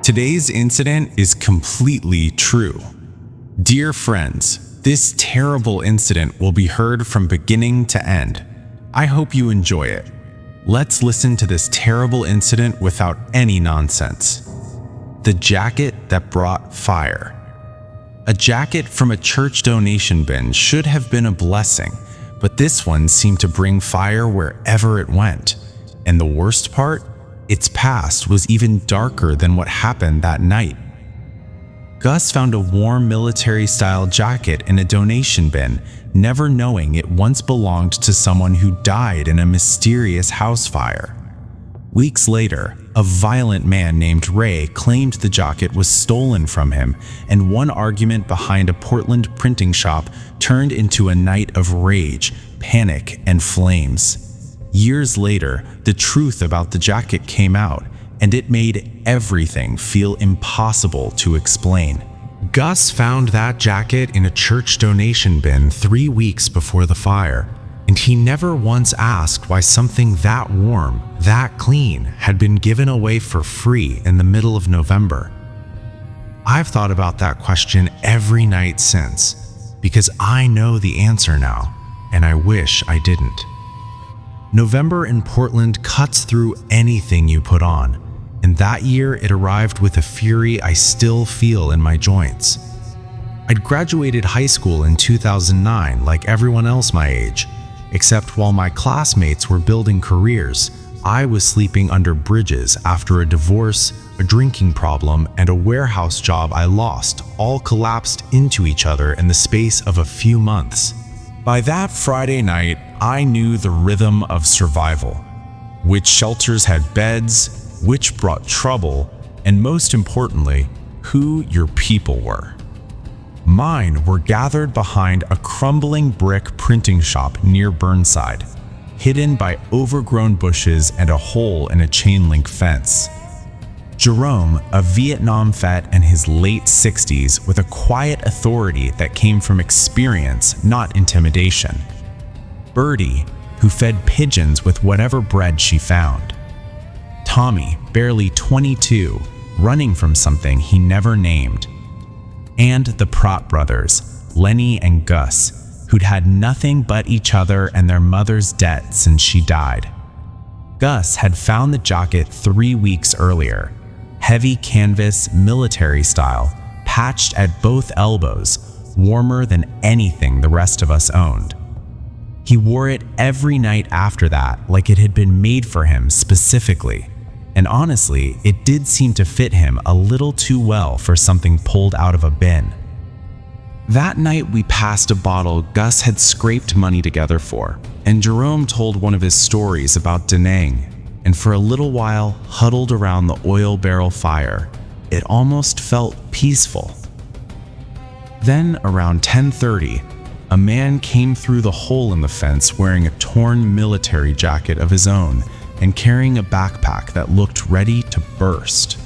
Today's incident is completely true. Dear friends, this terrible incident will be heard from beginning to end. I hope you enjoy it. Let's listen to this terrible incident without any nonsense. The jacket that brought fire. A jacket from a church donation bin should have been a blessing, but this one seemed to bring fire wherever it went. And the worst part? Its past was even darker than what happened that night. Gus found a warm military-style jacket in a donation bin, never knowing it once belonged to someone who died in a mysterious house fire. Weeks later, a violent man named Ray claimed the jacket was stolen from him, and one argument behind a Portland printing shop turned into a night of rage, panic, and flames. Years later, the truth about the jacket came out, and it made everything feel impossible to explain. Gus found that jacket in a church donation bin 3 weeks before the fire, and he never once asked why something that warm, that clean, had been given away for free in the middle of November. I've thought about that question every night since, because I know the answer now, and I wish I didn't. November in Portland cuts through anything you put on, and that year it arrived with a fury I still feel in my joints. I'd graduated high school in 2009 like everyone else my age, except while my classmates were building careers, I was sleeping under bridges after a divorce, a drinking problem, and a warehouse job I lost all collapsed into each other in the space of a few months. By that Friday night, I knew the rhythm of survival. Which shelters had beds, which brought trouble, and most importantly, who your people were. Mine were gathered behind a crumbling brick printing shop near Burnside, hidden by overgrown bushes and a hole in a chain-link fence. Jerome, a Vietnam vet in his late 60s with a quiet authority that came from experience, not intimidation. Birdie, who fed pigeons with whatever bread she found. Tommy, barely 22, running from something he never named. And the Pratt brothers, Lenny and Gus, who'd had nothing but each other and their mother's debt since she died. Gus had found the jacket 3 weeks earlier, heavy canvas, military style, patched at both elbows, warmer than anything the rest of us owned. He wore it every night after that like it had been made for him specifically, and honestly, it did seem to fit him a little too well for something pulled out of a bin. That night we passed a bottle Gus had scraped money together for, and Jerome told one of his stories about Da Nang, and for a little while huddled around the oil barrel fire. It almost felt peaceful. Then around 10:30, a man came through the hole in the fence wearing a torn military jacket of his own and carrying a backpack that looked ready to burst.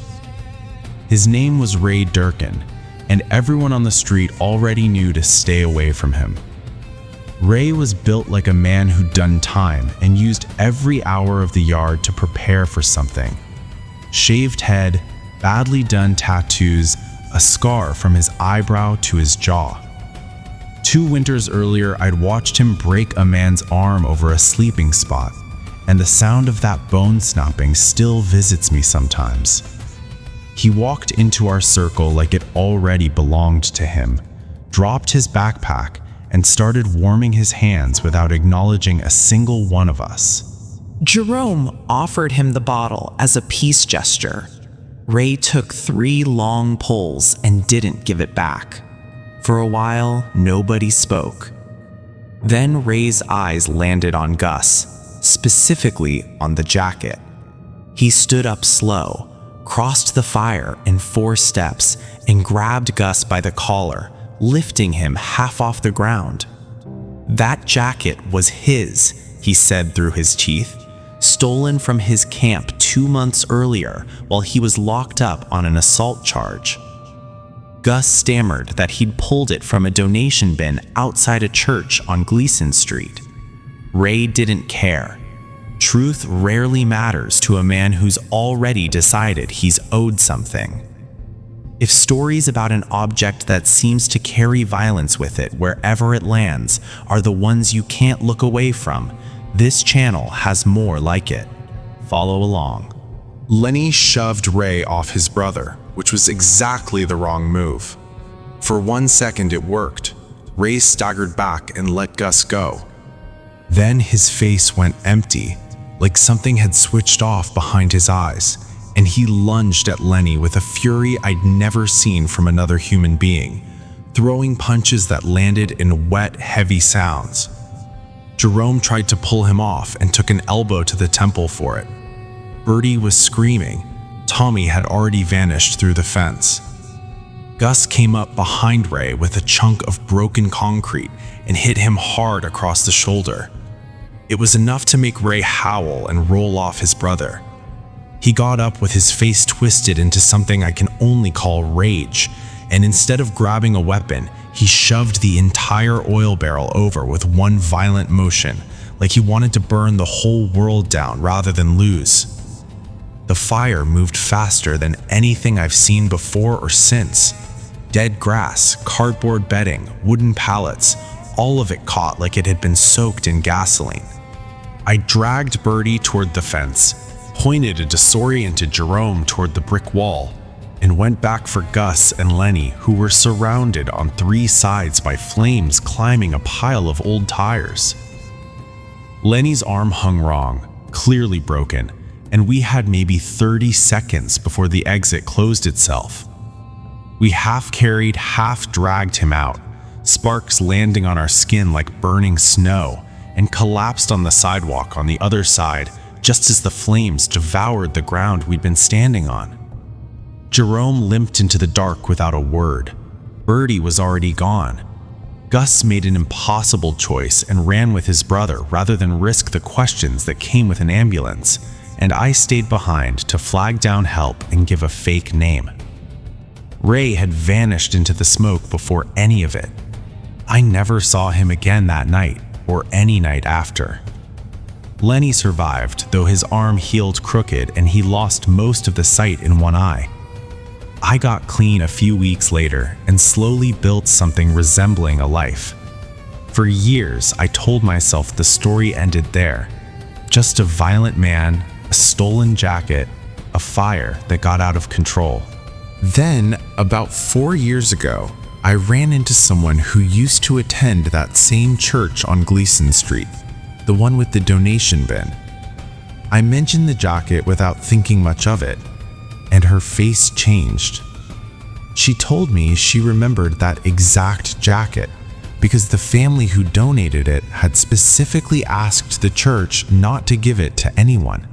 His name was Ray Durkin, and everyone on the street already knew to stay away from him. Ray was built like a man who'd done time and used every hour of the yard to prepare for something. Shaved head, badly done tattoos, a scar from his eyebrow to his jaw. 2 winters earlier, I'd watched him break a man's arm over a sleeping spot, and the sound of that bone snapping still visits me sometimes. He walked into our circle like it already belonged to him, dropped his backpack, and started warming his hands without acknowledging a single one of us. Jerome offered him the bottle as a peace gesture. Ray took 3 long pulls and didn't give it back. For a while, nobody spoke. Then Ray's eyes landed on Gus, specifically on the jacket. He stood up slow, crossed the fire in 4 steps, and grabbed Gus by the collar, lifting him half off the ground. That jacket was his, he said through his teeth, stolen from his camp 2 months earlier while he was locked up on an assault charge. Gus stammered that he'd pulled it from a donation bin outside a church on Gleason Street. Ray didn't care. Truth rarely matters to a man who's already decided he's owed something. If stories about an object that seems to carry violence with it wherever it lands are the ones you can't look away from, this channel has more like it. Follow along. Lenny shoved Ray off his brother, which was exactly the wrong move. For 1 second it worked. Ray staggered back and let Gus go. Then his face went empty, like something had switched off behind his eyes, and he lunged at Lenny with a fury I'd never seen from another human being, throwing punches that landed in wet, heavy sounds. Jerome tried to pull him off and took an elbow to the temple for it. Bertie was screaming. Tommy had already vanished through the fence. Gus came up behind Ray with a chunk of broken concrete and hit him hard across the shoulder. It was enough to make Ray howl and roll off his brother. He got up with his face twisted into something I can only call rage, and instead of grabbing a weapon, he shoved the entire oil barrel over with one violent motion, like he wanted to burn the whole world down rather than lose. The fire moved faster than anything I've seen before or since. Dead grass, cardboard bedding, wooden pallets, all of it caught like it had been soaked in gasoline. I dragged Bertie toward the fence, pointed a disoriented Jerome toward the brick wall, and went back for Gus and Lenny, who were surrounded on 3 sides by flames climbing a pile of old tires. Lenny's arm hung wrong, clearly broken, and we had maybe 30 seconds before the exit closed itself. We half carried, half dragged him out, sparks landing on our skin like burning snow, and collapsed on the sidewalk on the other side just as the flames devoured the ground we'd been standing on. Jerome limped into the dark without a word. Bertie was already gone. Gus made an impossible choice and ran with his brother rather than risk the questions that came with an ambulance, and I stayed behind to flag down help and give a fake name. Ray had vanished into the smoke before any of it. I never saw him again that night or any night after. Lenny survived, though his arm healed crooked and he lost most of the sight in one eye. I got clean a few weeks later and slowly built something resembling a life. For years, I told myself the story ended there. Just a violent man, a stolen jacket, a fire that got out of control. Then, about 4 years ago, I ran into someone who used to attend that same church on Gleason Street, the one with the donation bin. I mentioned the jacket without thinking much of it, and her face changed. She told me she remembered that exact jacket because the family who donated it had specifically asked the church not to give it to anyone.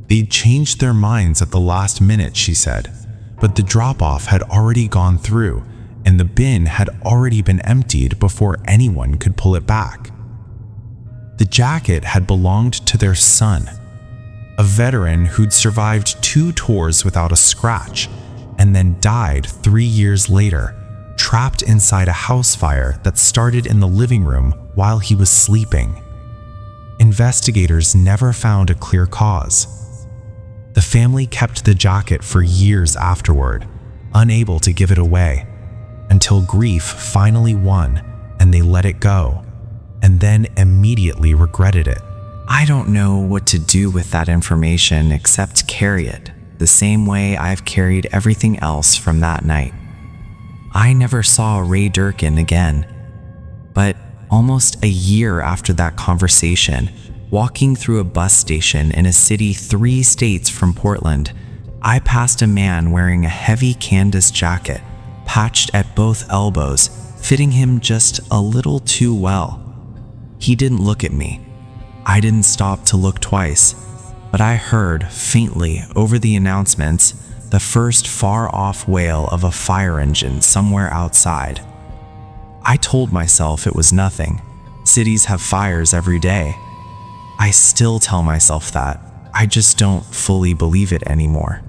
They'd changed their minds at the last minute, she said, but the drop-off had already gone through and the bin had already been emptied before anyone could pull it back. The jacket had belonged to their son, a veteran who'd survived 2 tours without a scratch and then died 3 years later, trapped inside a house fire that started in the living room while he was sleeping. Investigators never found a clear cause. The family kept the jacket for years afterward, unable to give it away, until grief finally won and they let it go, and then immediately regretted it. I don't know what to do with that information except carry it, the same way I've carried everything else from that night. I never saw Ray Durkin again, but almost a year after that conversation, walking through a bus station in a city 3 states from Portland, I passed a man wearing a heavy canvas jacket, patched at both elbows, fitting him just a little too well. He didn't look at me. I didn't stop to look twice, but I heard, faintly over the announcements, the first far-off wail of a fire engine somewhere outside. I told myself it was nothing. Cities have fires every day. I still tell myself that. I just don't fully believe it anymore.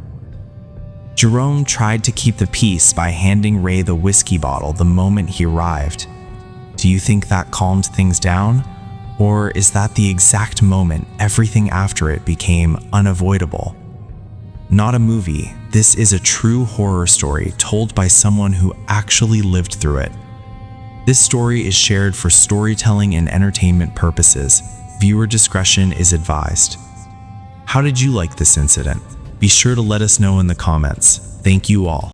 Jerome tried to keep the peace by handing Ray the whiskey bottle the moment he arrived. Do you think that calmed things down? Or is that the exact moment everything after it became unavoidable? Not a movie, this is a true horror story told by someone who actually lived through it. This story is shared for storytelling and entertainment purposes. Viewer discretion is advised. How did you like this incident? Be sure to let us know in the comments. Thank you all.